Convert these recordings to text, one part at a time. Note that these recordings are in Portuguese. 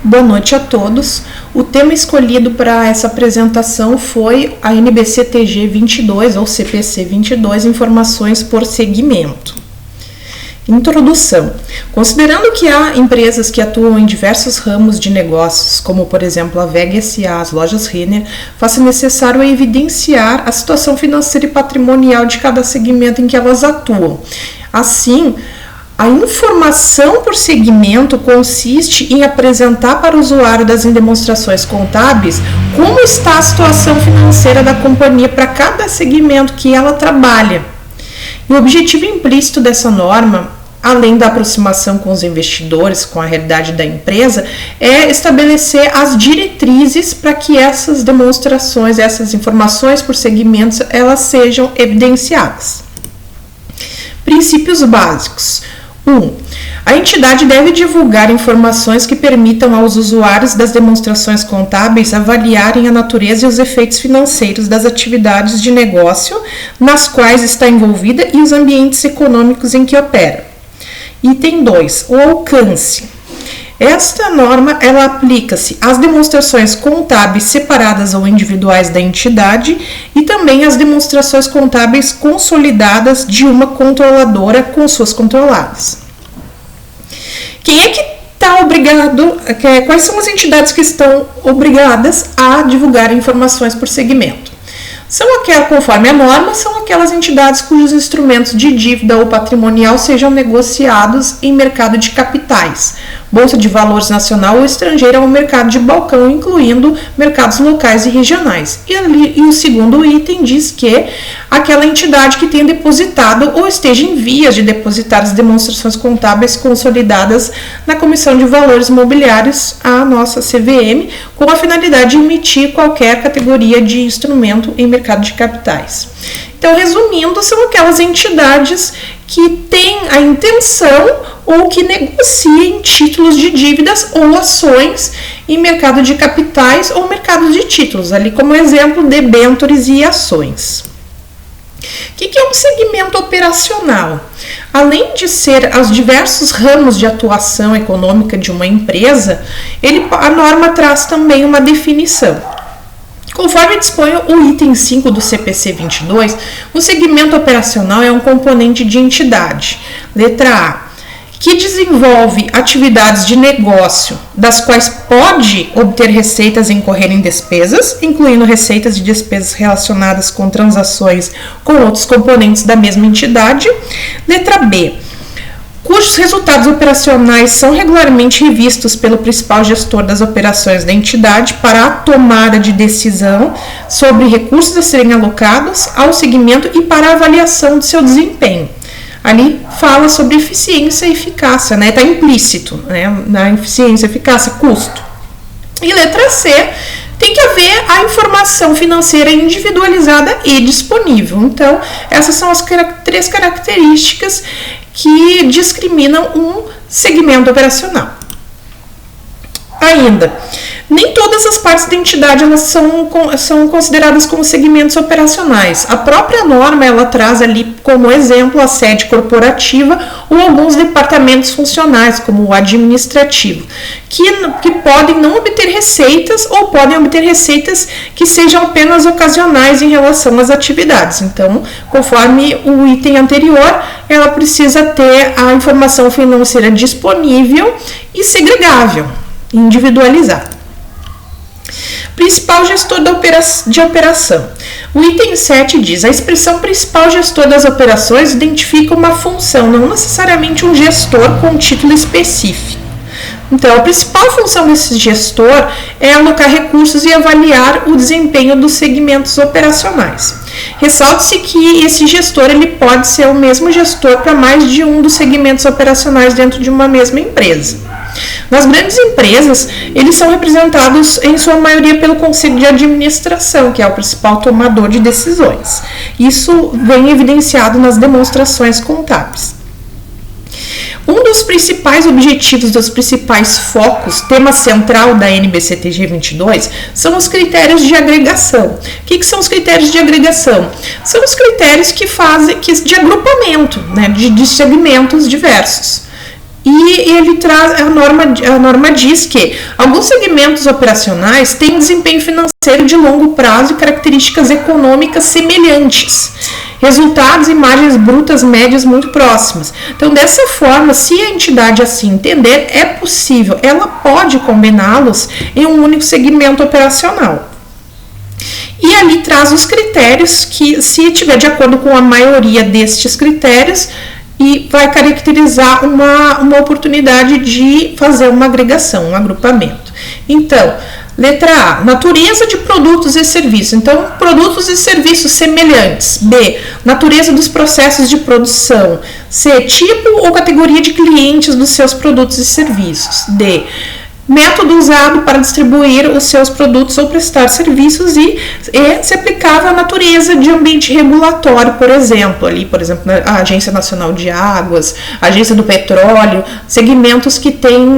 Boa noite a todos. O tema escolhido para essa apresentação foi a NBCTG 22 ou CPC 22, informações por segmento. Introdução. Considerando que há empresas que atuam em diversos ramos de negócios, como por exemplo a VEG S.A., as lojas Renner, faz-se necessário evidenciar a situação financeira e patrimonial de cada segmento em que elas atuam. Assim, a informação por segmento consiste em apresentar para o usuário das demonstrações contábeis como está a situação financeira da companhia para cada segmento que ela trabalha. E o objetivo implícito dessa norma, além da aproximação com os investidores, com a realidade da empresa, é estabelecer as diretrizes para que essas demonstrações, essas informações por segmentos, elas sejam evidenciadas. Princípios básicos. 1. A entidade deve divulgar informações que permitam aos usuários das demonstrações contábeis avaliarem a natureza e os efeitos financeiros das atividades de negócio nas quais está envolvida e os ambientes econômicos em que opera. Item 2. O alcance. Esta norma ela aplica-se às demonstrações contábeis separadas ou individuais da entidade e também às demonstrações contábeis consolidadas de uma controladora com suas controladas. Quem é que está obrigado, quais são as entidades que estão obrigadas a divulgar informações por segmento? Conforme a norma, são aquelas entidades cujos instrumentos de dívida ou patrimonial sejam negociados em mercado de capitais, bolsa de valores nacional ou estrangeira ou mercado de balcão, incluindo mercados locais e regionais. E o segundo item diz que aquela entidade que tenha depositado ou esteja em vias de depositar as demonstrações contábeis consolidadas na Comissão de Valores Mobiliários, a nossa CVM, com a finalidade de emitir qualquer categoria de instrumento em mercado de capitais. Então, resumindo, são aquelas entidades que têm a intenção ou que negociem títulos de dívidas ou ações em mercado de capitais ou mercado de títulos, ali como exemplo, debêntures e ações. O que é um segmento operacional? Além de ser os diversos ramos de atuação econômica de uma empresa, a norma traz também uma definição. Conforme dispõe o item 5 do CPC 22, o segmento operacional é um componente de entidade. Letra A. Que desenvolve atividades de negócio, das quais pode obter receitas e incorrer em despesas, incluindo receitas e despesas relacionadas com transações com outros componentes da mesma entidade. Letra B. Cujos resultados operacionais são regularmente revistos pelo principal gestor das operações da entidade para a tomada de decisão sobre recursos a serem alocados ao segmento e para a avaliação de seu desempenho. Ali fala sobre eficiência e eficácia, né? Está implícito, né? Na eficiência, eficácia, custo. E letra C, tem que haver a informação financeira individualizada e disponível. Então, essas são as três características que discriminam um segmento operacional. Ainda, nem todas as partes da entidade elas são consideradas como segmentos operacionais. A própria norma ela traz ali como exemplo a sede corporativa ou alguns departamentos funcionais, como o administrativo, que podem não obter receitas ou podem obter receitas que sejam apenas ocasionais em relação às atividades. Então, conforme o item anterior, ela precisa ter a informação financeira disponível e segregável, individualizada. Principal gestor de operação. O item 7 diz: a expressão principal gestor das operações identifica uma função, não necessariamente um gestor com título específico. Então, a principal função desse gestor é alocar recursos e avaliar o desempenho dos segmentos operacionais. Ressalta-se que esse gestor ele pode ser o mesmo gestor para mais de um dos segmentos operacionais dentro de uma mesma empresa. Nas grandes empresas, eles são representados em sua maioria pelo Conselho de Administração, que é o principal tomador de decisões. Isso vem evidenciado nas demonstrações contábeis. Um dos principais objetivos, dos principais focos, tema central da NBCTG 22, são os critérios de agregação. O que são os critérios de agregação? São os critérios de agrupamento, né, de segmentos diversos. E ele traz, a norma diz que alguns segmentos operacionais têm desempenho financeiro de longo prazo e características econômicas semelhantes, resultados e margens brutas médias muito próximas. Então, dessa forma, se a entidade assim entender, é possível, ela pode combiná-los em um único segmento operacional. E ali traz os critérios que, se tiver de acordo com a maioria destes critérios, e vai caracterizar uma oportunidade de fazer uma agregação, um agrupamento. Então, letra A, natureza de produtos e serviços. Então, produtos e serviços semelhantes. B, natureza dos processos de produção. C, tipo ou categoria de clientes dos seus produtos e serviços. D, método usado para distribuir os seus produtos ou prestar serviços e se aplicava à natureza de ambiente regulatório, por exemplo, a Agência Nacional de Águas, a Agência do Petróleo, segmentos que têm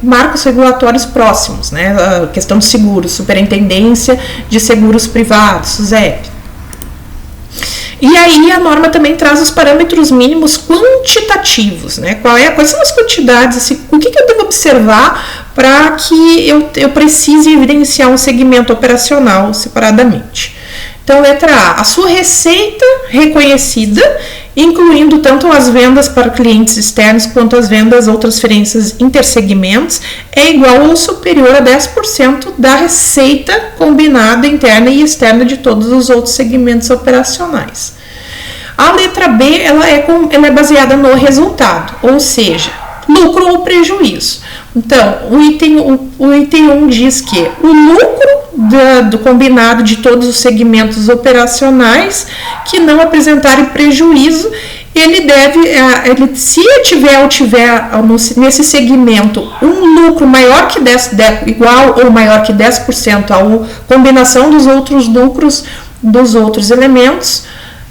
marcos regulatórios próximos, né? A questão de seguros, Superintendência de Seguros Privados, SUSEP. E aí a norma também traz os parâmetros mínimos quantitativos, né? Quais são as quantidades, o que eu devo observar para que eu precise evidenciar um segmento operacional separadamente. Então, letra A sua receita reconhecida, incluindo tanto as vendas para clientes externos quanto as vendas ou transferências intersegmentos, é igual ou superior a 10% da receita combinada interna e externa de todos os outros segmentos operacionais. A letra B ela é baseada no resultado, ou seja, lucro ou prejuízo. Então, o item 1 diz que o lucro do combinado de todos os segmentos operacionais que não apresentarem prejuízo, se tiver nesse segmento um lucro maior que 10, igual ou maior que 10% à combinação dos outros lucros dos outros elementos,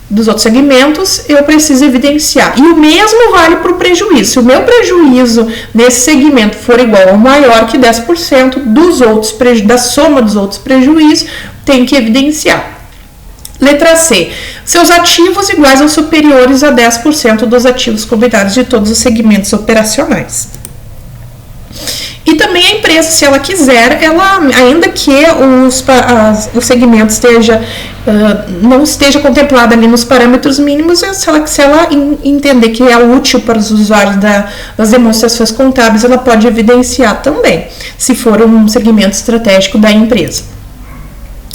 dos outros segmentos, eu preciso evidenciar. E o mesmo vale para o prejuízo. Se o meu prejuízo nesse segmento for igual ou maior que 10% da soma dos outros prejuízos, tem que evidenciar. Letra C. Seus ativos iguais ou superiores a 10% dos ativos combinados de todos os segmentos operacionais. E também a empresa, se ela quiser, ainda que o segmento não esteja contemplado ali nos parâmetros mínimos, se ela entender que é útil para os usuários das demonstrações contábeis, ela pode evidenciar também, se for um segmento estratégico da empresa.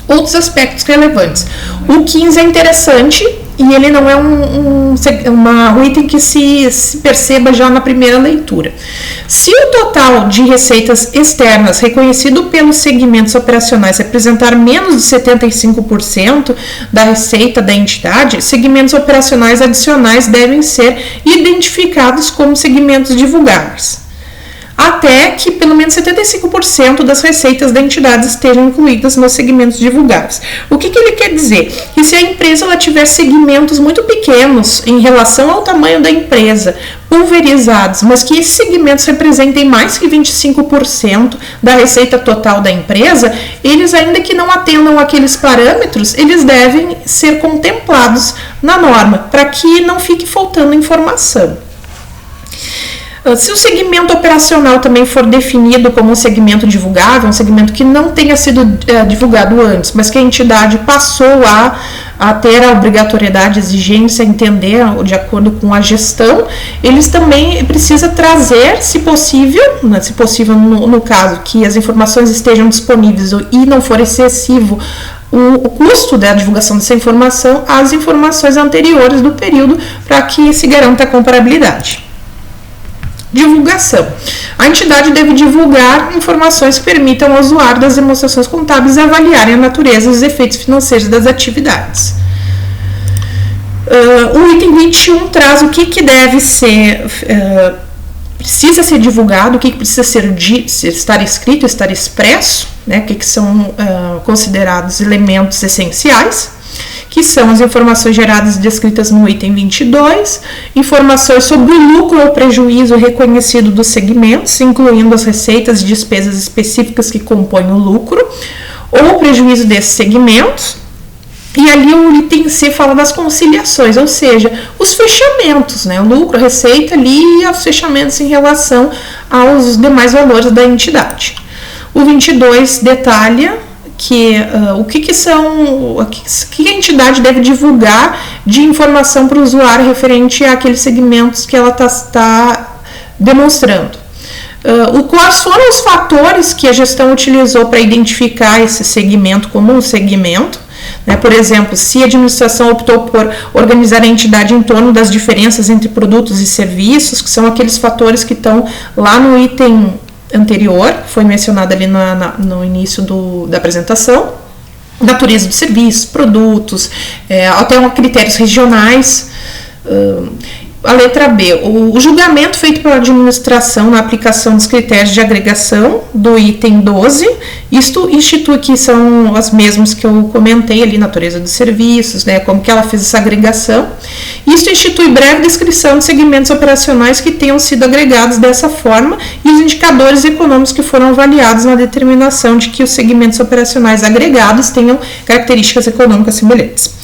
Outros aspectos relevantes. O 15 é interessante e ele não é um item que se perceba já na primeira leitura. Se o total de receitas externas reconhecido pelos segmentos operacionais representar menos de 75% da receita da entidade, segmentos operacionais adicionais devem ser identificados como segmentos divulgáveis, até que pelo menos 75% das receitas da entidade estejam incluídas nos segmentos divulgáveis. O que ele quer dizer? Que se a empresa tiver segmentos muito pequenos em relação ao tamanho da empresa, pulverizados, mas que esses segmentos representem mais que 25% da receita total da empresa, eles, ainda que não atendam aqueles parâmetros, eles devem ser contemplados na norma, para que não fique faltando informação. Se o segmento operacional também for definido como um segmento divulgável, um segmento que não tenha sido divulgado antes, mas que a entidade passou a ter a obrigatoriedade, a exigência, a entender de acordo com a gestão, eles também precisam trazer, se possível, no caso que as informações estejam disponíveis e não for excessivo o custo da divulgação dessa informação, as informações anteriores do período, para que se garanta a comparabilidade. Divulgação. A entidade deve divulgar informações que permitam ao usuário das demonstrações contábeis avaliarem a natureza e os efeitos financeiros das atividades. O item 21 traz o que deve ser, precisa ser divulgado, o que precisa estar escrito, estar expresso, né, o que são considerados elementos essenciais, que são as informações geradas e descritas no item 22, informações sobre o lucro ou prejuízo reconhecido dos segmentos, incluindo as receitas e despesas específicas que compõem o lucro ou prejuízo desses segmentos, E ali o item C fala das conciliações, ou seja, os fechamentos, né? O lucro, a receita ali e os fechamentos em relação aos demais valores da entidade. O 22 detalha que o que a entidade deve divulgar de informação para o usuário referente àqueles segmentos que ela está demonstrando. Quais foram os fatores que a gestão utilizou para identificar esse segmento como um segmento? Né? Por exemplo, se a administração optou por organizar a entidade em torno das diferenças entre produtos e serviços, que são aqueles fatores que estão lá no item anterior, que foi mencionado ali no início da apresentação, natureza do serviço, produtos, até critérios regionais. A letra B, o julgamento feito pela administração na aplicação dos critérios de agregação do item 12, isto institui que são as mesmas que eu comentei ali, natureza dos serviços, né, como que ela fez essa agregação. Isto institui breve descrição de segmentos operacionais que tenham sido agregados dessa forma e os indicadores econômicos que foram avaliados na determinação de que os segmentos operacionais agregados tenham características econômicas semelhantes.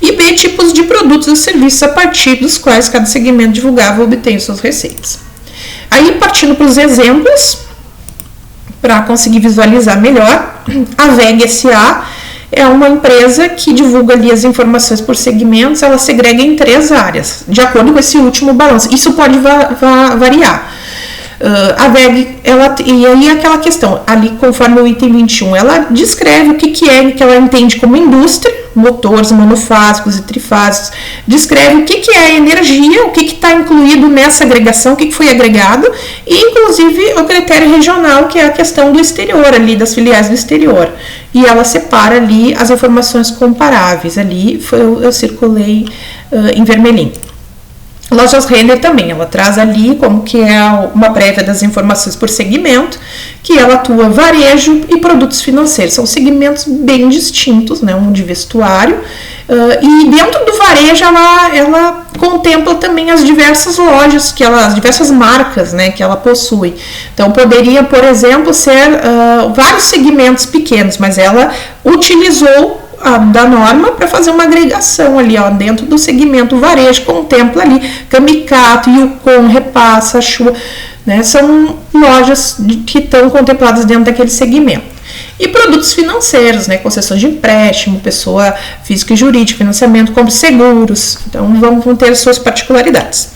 E B, tipos de produtos e serviços a partir dos quais cada segmento divulgável obtém suas receitas. Aí, partindo para os exemplos, para conseguir visualizar melhor, a VEG SA é uma empresa que divulga ali as informações por segmentos, ela segrega em 3 áreas, de acordo com esse último balanço. Isso pode variar. A VEG, e aí aquela questão, ali conforme o item 21, ela descreve o que ela entende como indústria, motores monofásicos e trifásicos, descreve o que é a energia, o que está incluído nessa agregação, o que foi agregado, e inclusive o critério regional, que é a questão do exterior, ali das filiais do exterior. E ela separa ali as informações comparáveis, ali eu circulei em vermelhinho. Lojas Renner também, ela traz ali como que é uma prévia das informações por segmento, que ela atua varejo e produtos financeiros, são segmentos bem distintos, né, um de vestuário, e dentro do varejo ela contempla também as diversas lojas, as diversas marcas, né, que ela possui. Então poderia, por exemplo, ser vários segmentos pequenos, mas ela utilizou da norma para fazer uma agregação ali, ó, dentro do segmento varejo, contempla ali Camicato, Yukon, Repassa, Shua, né, são lojas que estão contempladas dentro daquele segmento. E produtos financeiros, né, concessões de empréstimo, pessoa física e jurídica, financiamento, compra de seguros, então vão ter suas particularidades.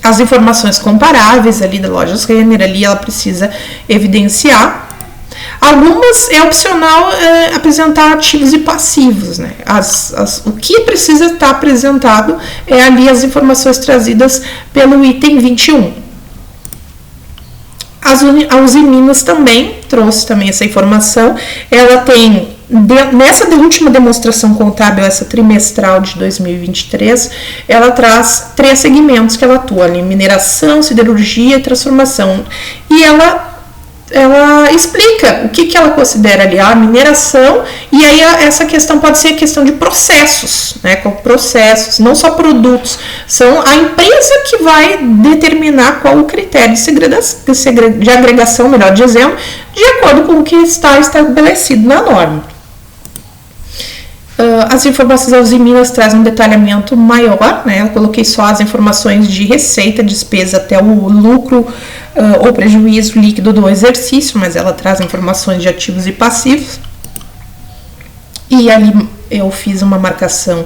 As informações comparáveis ali da Lojas Renner, ali ela precisa evidenciar. Algumas é opcional apresentar ativos e passivos, né? O que precisa estar apresentado é ali as informações trazidas pelo item 21. A Usiminas também trouxe também essa informação. Ela tem, nessa última demonstração contábil, essa trimestral de 2023, ela traz 3 segmentos que ela atua ali: mineração, siderurgia e transformação. E ela explica o que ela considera ali a mineração, e aí essa questão pode ser questão de processos, né, com processos, não só produtos, são a empresa que vai determinar qual o critério de agregação, melhor dizendo, de acordo com o que está estabelecido na norma. As informações da Usiminas trazem um detalhamento maior, né? Eu coloquei só as informações de receita, despesa até o lucro ou prejuízo líquido do exercício, mas ela traz informações de ativos e passivos. E ali eu fiz uma marcação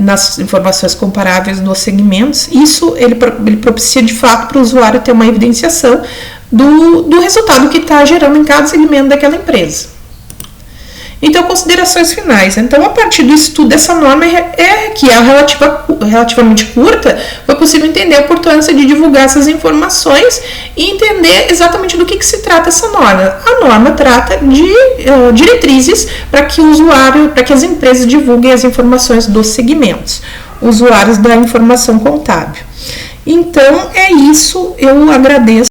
nas informações comparáveis dos segmentos. Isso ele propicia de fato para o usuário ter uma evidenciação do resultado que está gerando em cada segmento daquela empresa. Então, considerações finais. Então, a partir do estudo dessa norma, que é relativamente curta, foi possível entender a importância de divulgar essas informações e entender exatamente do que se trata essa norma. A norma trata de diretrizes para que as empresas divulguem as informações dos segmentos, usuários da informação contábil. Então, é isso. Eu agradeço